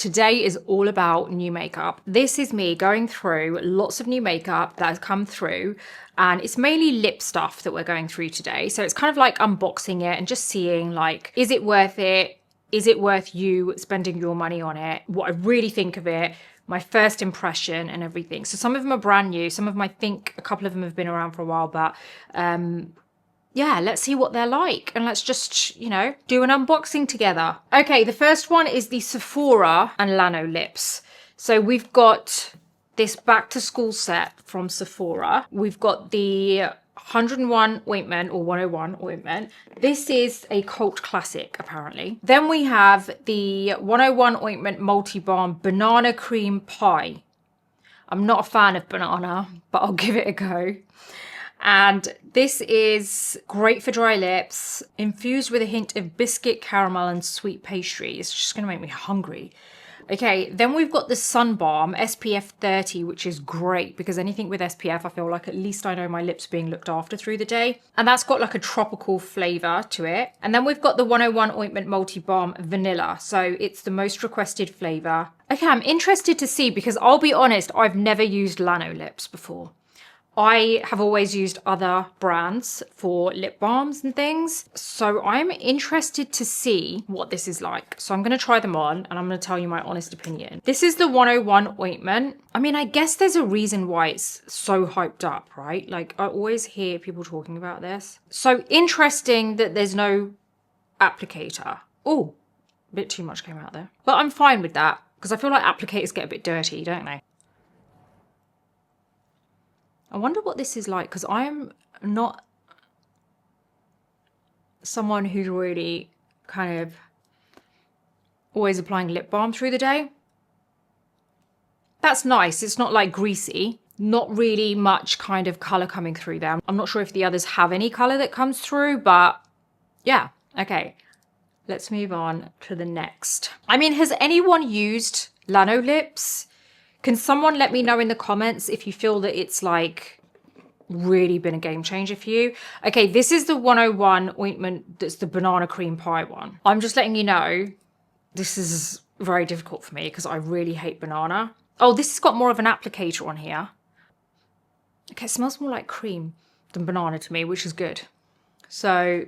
today is all about new makeup. This is me going through lots of new makeup that has come through, and it's mainly lip stuff that we're going through today. So it's kind of like unboxing it and just seeing like, is it worth it? Is it worth you spending your money on it? What I really think of it, my first impression and everything. So some of them are brand new. Some of them, I think a couple of them have been around for a while, but yeah, let's see what they're like. And let's just, you know, do an unboxing together. Okay, the first one is the Sephora and Lano lips. So we've got this back to school set from Sephora. We've got the 101 ointment or 101 ointment. This is a cult classic, apparently. Then we have the 101 ointment multi-balm banana cream pie. I'm not a fan of banana, but I'll give it a go. And this is great for dry lips, infused with a hint of biscuit, caramel, and sweet pastry. It's just gonna make me hungry. Okay, then we've got the Sun Balm SPF 30, which is great because anything with SPF, I feel like at least I know my lips are being looked after through the day. And that's got like a tropical flavor to it. And then we've got the 101 Ointment Multi Balm Vanilla. So it's the most requested flavor. Okay, I'm interested to see because I'll be honest, I've never used Lano lips before. I have always used other brands for lip balms and things. So I'm interested to see what this is like. So I'm going to try them on and I'm going to tell you my honest opinion. This is the 101 ointment. I mean, I guess there's a reason why it's so hyped up, right? Like I always hear people talking about this. So interesting that there's no applicator. Oh, a bit too much came out there. But I'm fine with that because I feel like applicators get a bit dirty, don't they? I wonder what this is like because I'm not someone who's really kind of always applying lip balm through the day. That's nice. It's not like greasy, not really much kind of color coming through there. I'm not sure if the others have any color that comes through, but yeah, okay. Let's move on to the next. I mean, has anyone used Lano lips? Can someone let me know in the comments if you feel that it's like really been a game changer for you? Okay, this is the 101 ointment that's the banana cream pie one. I'm just letting you know, this is very difficult for me because I really hate banana. Oh, this has got more of an applicator on here. Okay, it smells more like cream than banana to me, which is good. So,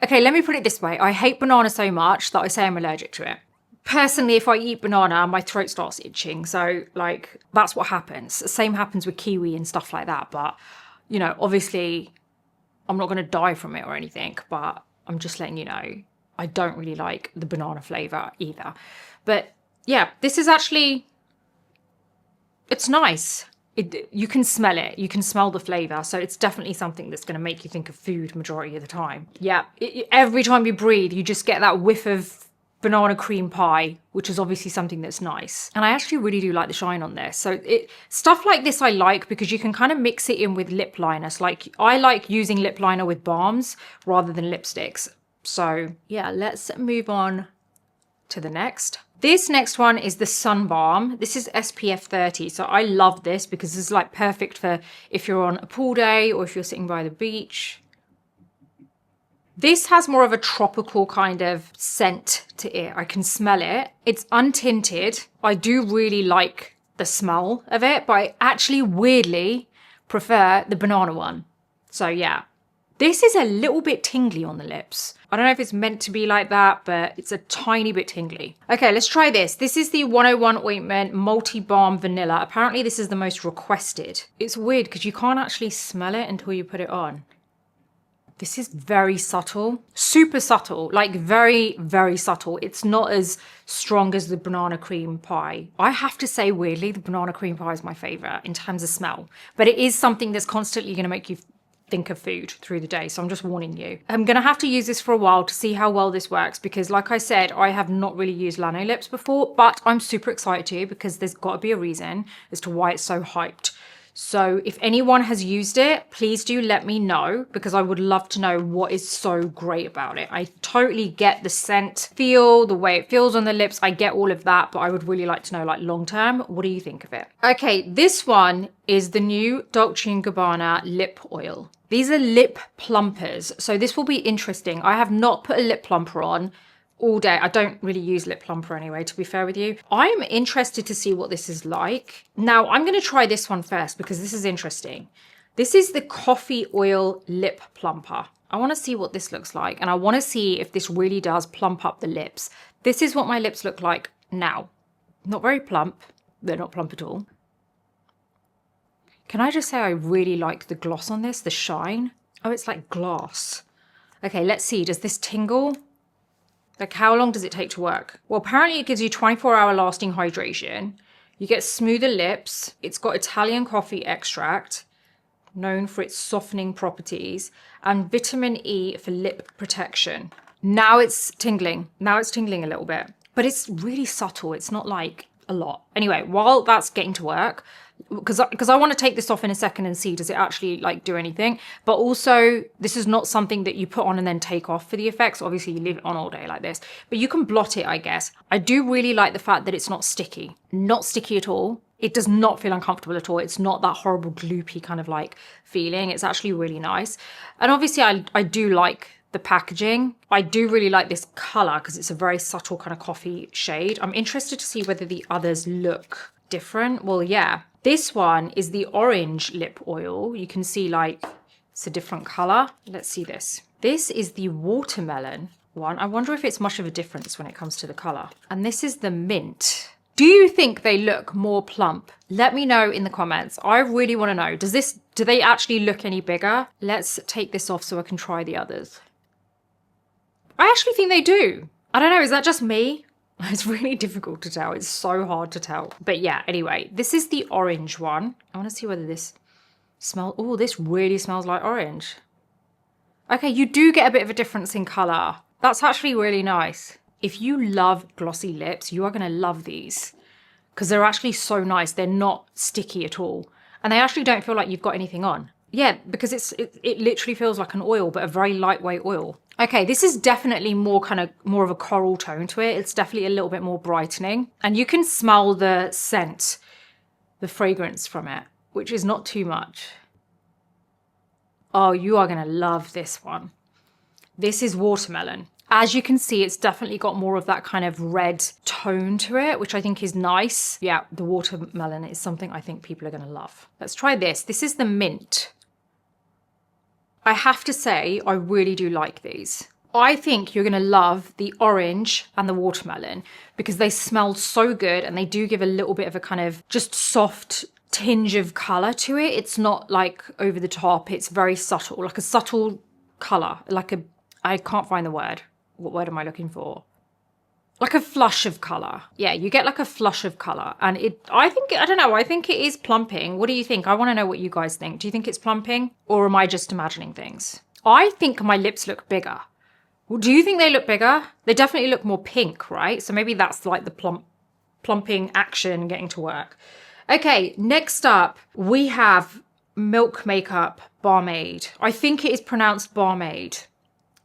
okay, let me put it this way. I hate banana so much that I say I'm allergic to it. Personally, if I eat banana, my throat starts itching. So like, that's what happens. The same happens with kiwi and stuff like that. But, you know, obviously I'm not going to die from it or anything, but I'm just letting you know, I don't really like the banana flavor either. But yeah, this is actually, it's nice. You can smell it. You can smell the flavor. So it's definitely something that's going to make you think of food majority of the time. Yeah, every time you breathe, you just get that whiff of banana cream pie, which is obviously something that's nice. And I actually really do like the shine on this. So stuff like this I like because you can kind of mix it in with lip liners. Like I like using lip liner with balms rather than lipsticks. So yeah, let's move on to the next. This next one is the Sun Balm. This is SPF 30. So I love this because this is like perfect for if you're on a pool day or if you're sitting by the beach. This has more of a tropical kind of scent to it. I can smell it. It's untinted. I do really like the smell of it, but I actually weirdly prefer the banana one. So yeah, this is a little bit tingly on the lips. I don't know if it's meant to be like that, but it's a tiny bit tingly. Okay, let's try this. This is the 101 Ointment Multi-Balm Vanilla. Apparently this is the most requested. It's weird because you can't actually smell it until you put it on. This is very subtle, super subtle, like very, very subtle. It's not as strong as the banana cream pie. I have to say, weirdly, the banana cream pie is my favorite in terms of smell, but it is something that's constantly going to make you think of food through the day. So I'm just warning you. I'm going to have to use this for a while to see how well this works because like I said, I have not really used Lano lips before, but I'm super excited to because there's got to be a reason as to why it's so hyped. So if anyone has used it, please do let me know because I would love to know what is so great about it. I totally get the scent feel, the way it feels on the lips. I get all of that, but I would really like to know like long term, what do you think of it? Okay, this one is the new Dolce & Gabbana lip oil. These are lip plumpers. So this will be interesting. I have not put a lip plumper on all day. I don't really use lip plumper anyway, to be fair with you. I'm interested to see what this is like. Now, I'm going to try this one first because this is interesting. This is the Coffee Oil Lip Plumper. I want to see what this looks like, and I want to see if this really does plump up the lips. This is what my lips look like now. Not very plump. They're not plump at all. Can I just say I really like the gloss on this, the shine? Oh, it's like glass. Okay, let's see. Does this tingle? Like, how long does it take to work? Well, apparently it gives you 24-hour lasting hydration. You get smoother lips. It's got Italian coffee extract, known for its softening properties, and vitamin E for lip protection. Now it's tingling. Now it's tingling a little bit, but it's really subtle. It's not like a lot. Anyway, while that's getting to work, because I want to take this off in a second and see, does it actually like do anything? But also, this is not something that you put on and then take off for the effects. Obviously, you leave it on all day like this, but you can blot it, I guess. I do really like the fact that it's not sticky. Not sticky at all. It does not feel uncomfortable at all. It's not that horrible gloopy kind of like feeling. It's actually really nice. And obviously, I do like the packaging. I do really like this color because it's a very subtle kind of coffee shade. I'm interested to see whether the others look different. Well, yeah. This one is the orange lip oil. You can see like it's a different color. Let's see this. This is the watermelon one. I wonder if it's much of a difference when it comes to the color. And this is the mint. Do you think they look more plump? Let me know in the comments. I really want to know. Do they actually look any bigger? Let's take this off so I can try the others. I actually think they do. I don't know, is that just me? It's really difficult to tell. It's so hard to tell. But yeah, anyway, this is the orange one. I want to see whether this smells... Oh, this really smells like orange. Okay, you do get a bit of a difference in color. That's actually really nice. If you love glossy lips, you are going to love these because they're actually so nice. They're not sticky at all. And they actually don't feel like you've got anything on. Yeah, because it literally feels like an oil, but a very lightweight oil. Okay, this is definitely more of a coral tone to it. It's definitely a little bit more brightening. And you can smell the scent, the fragrance from it, which is not too much. Oh, you are going to love this one. This is watermelon. As you can see, it's definitely got more of that kind of red tone to it, which I think is nice. Yeah, the watermelon is something I think people are going to love. Let's try this. This is the mint. I have to say, I really do like these. I think you're going to love the orange and the watermelon because they smell so good and they do give a little bit of a kind of just soft tinge of color to it. It's not like over the top. It's very subtle, like a subtle color, like a, I can't find the word. What word am I looking for? Like a flush of color. Yeah, you get like a flush of color. And I don't know, I think it is plumping. What do you think? I want to know what you guys think. Do you think it's plumping or am I just imagining things? I think my lips look bigger. Well, do you think they look bigger? They definitely look more pink, right? So maybe that's like the plumping action getting to work. Okay, next up we have Milk Makeup Barmaid. I think it is pronounced barmaid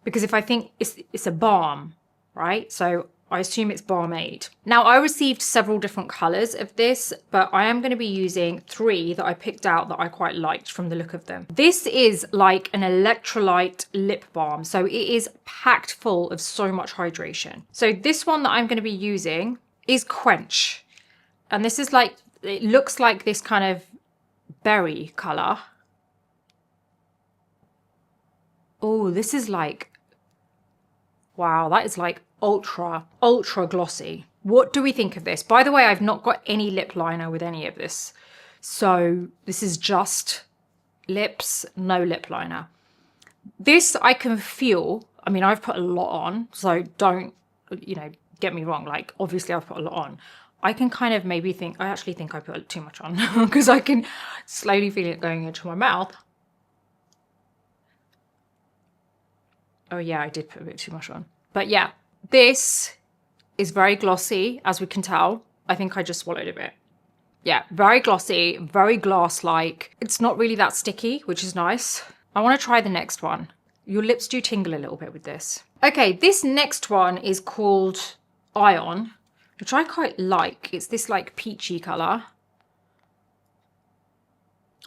because if I think it's a balm, right? So I assume it's barmaid. Now, I received several different colors of this, but I am going to be using 3 that I picked out that I quite liked from the look of them. This is like an electrolyte lip balm. So it is packed full of so much hydration. So this one that I'm going to be using is Quench. And this is like, it looks like this kind of berry color. Oh, this is like, wow, that is like ultra glossy. What do we think of this? By the way, I've not got any lip liner with any of this. So this is just lips, no lip liner. This I can feel, I mean, I've put a lot on, so don't, get me wrong. Like, obviously I've put a lot on. I can kind of maybe think, I actually think I put too much on because I can slowly feel it going into my mouth. Oh yeah, I did put a bit too much on. But yeah, this is very glossy, as we can tell. I think I just swallowed a bit. Yeah, very glossy, very glass-like. It's not really that sticky, which is nice. I want to try the next one. Your lips do tingle a little bit with this. Okay, this next one is called Ion, which I quite like. It's this like peachy color.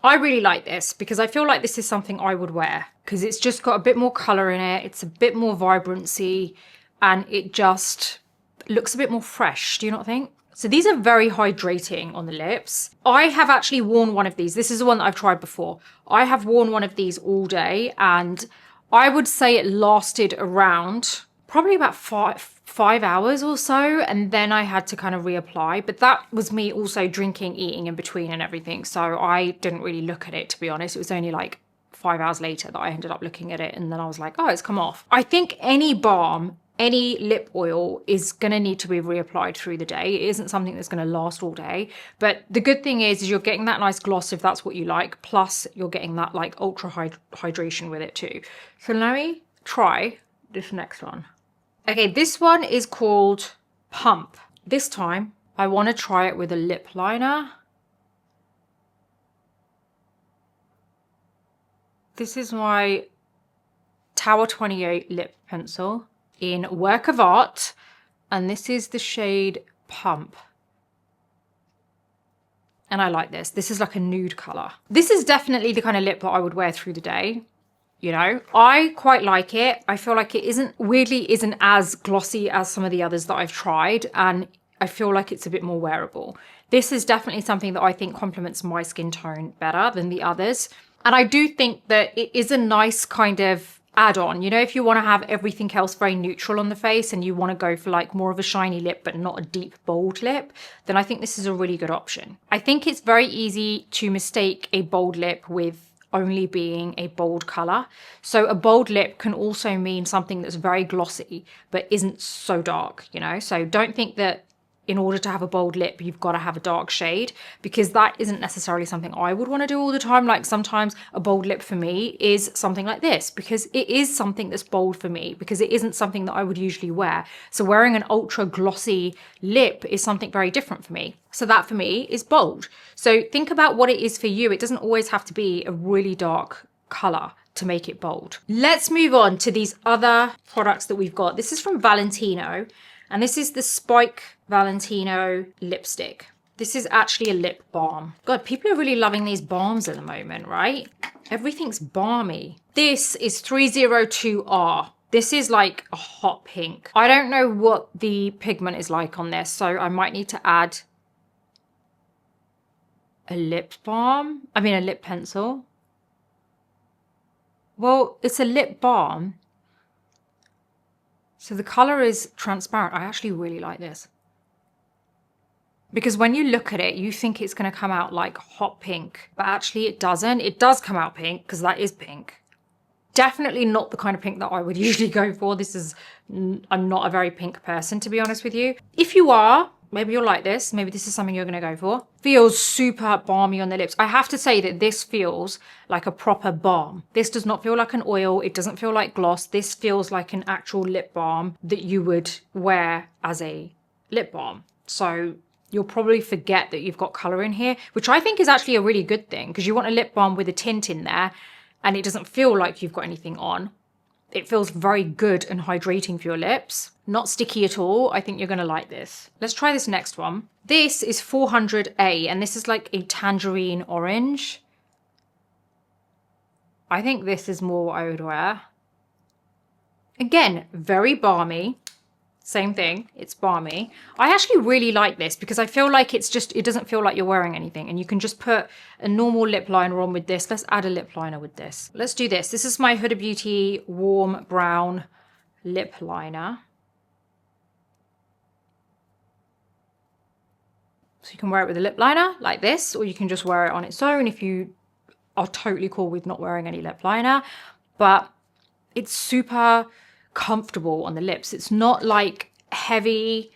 I really like this because I feel like this is something I would wear because it's just got a bit more color in it. It's a bit more vibrancy, and it just looks a bit more fresh. Do you not think? So these are very hydrating on the lips. I have actually worn one of these. This is the one that I've tried before. I have worn one of these all day, and I would say it lasted around probably about five hours or so, and then I had to kind of reapply. But that was me also drinking, eating in between and everything, so I didn't really look at it, to be honest. It was only like 5 hours later that I ended up looking at it, and then I was like, oh, it's come off. I think any balm, any lip oil is going to need to be reapplied through the day. It isn't something that's going to last all day. But the good thing is you're getting that nice gloss if that's what you like. Plus you're getting that like ultra hydration with it too. So let me try this next one. Okay, this one is called Pump. This time I want to try it with a lip liner. This is my Tower 28 lip pencil in Work of Art, and this is the shade Pump. And I like this. This is like a nude color. This is definitely the kind of lip that I would wear through the day. You know, I quite like it. I feel like it weirdly isn't as glossy as some of the others that I've tried, and I feel like it's a bit more wearable. This is definitely something that I think complements my skin tone better than the others. And I do think that it is a nice kind of add-on. You know, if you want to have everything else very neutral on the face and you want to go for like more of a shiny lip but not a deep bold lip, then I think this is a really good option. I think it's very easy to mistake a bold lip with only being a bold color. So a bold lip can also mean something that's very glossy but isn't so dark, you know? So don't think that in order to have a bold lip, you've got to have a dark shade, because that isn't necessarily something I would want to do all the time. Like sometimes a bold lip for me is something like this, because it is something that's bold for me, because it isn't something that I would usually wear. So wearing an ultra glossy lip is something very different for me. So that for me is bold. So think about what it is for you. It doesn't always have to be a really dark color to make it bold. Let's move on to these other products that we've got. This is from Valentino, and this is the Spike Valentino lipstick. This is actually a lip balm. God, people are really loving these balms at the moment, right? Everything's balmy. This is 302R. This is like a hot pink. I don't know what the pigment is like on this, so I might need to add a lip pencil. Well, it's a lip balm, so the color is transparent. I actually really like this, because when you look at it, you think it's going to come out like hot pink, but actually it doesn't. It does come out pink, because that is pink. Definitely not the kind of pink that I would usually go for. I'm not a very pink person, to be honest with you. If you are, maybe you'll like this. Maybe this is something you're going to go for. Feels super balmy on the lips. I have to say that this feels like a proper balm. This does not feel like an oil. It doesn't feel like gloss. This feels like an actual lip balm that you would wear as a lip balm. So you'll probably forget that you've got color in here, which I think is actually a really good thing, because you want a lip balm with a tint in there and it doesn't feel like you've got anything on. It feels very good and hydrating for your lips. Not sticky at all. I think you're going to like this. Let's try this next one. This is 400A, and this is like a tangerine orange. I think this is more what I would wear. Again, very balmy. Same thing, it's balmy. I actually really like this, because I feel like it doesn't feel like you're wearing anything, and you can just put a normal lip liner on with this. Let's add a lip liner with this. Let's do this. This is my Huda Beauty Warm Brown Lip Liner. So you can wear it with a lip liner like this, or you can just wear it on its own if you are totally cool with not wearing any lip liner. But it's super comfortable on the lips. It's not like heavy.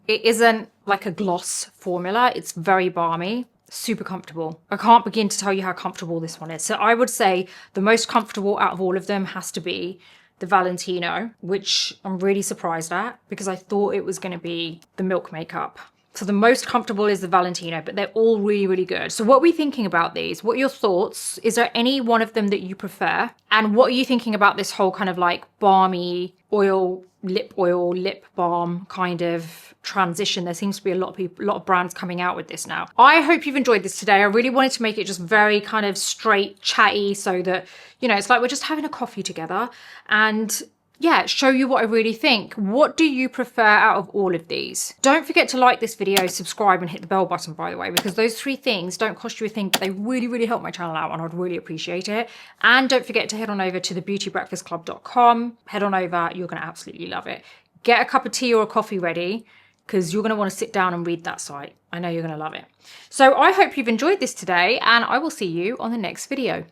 It isn't like a gloss formula. It's very balmy, super comfortable. I can't begin to tell you how comfortable this one is. So I would say the most comfortable out of all of them has to be the Valentino, which I'm really surprised at, because I thought it was going to be the Milk Makeup. So the most comfortable is the Valentino, but they're all really, really good. So what are we thinking about these? What are your thoughts? Is there any one of them that you prefer? And what are you thinking about this whole kind of like balmy oil, lip balm kind of transition? There seems to be a lot of brands coming out with this now. I hope you've enjoyed this today. I really wanted to make it just very kind of straight, chatty, so that, you know, it's like we're just having a coffee together. And yeah, show you what I really think. What do you prefer out of all of these? Don't forget to like this video, subscribe and hit the bell button, by the way, because those 3 things don't cost you a thing, but they really, really help my channel out and I'd really appreciate it. And don't forget to head on over to thebeautybreakfastclub.com. Head on over, you're going to absolutely love it. Get a cup of tea or a coffee ready because you're going to want to sit down and read that site. I know you're going to love it. So I hope you've enjoyed this today and I will see you on the next video.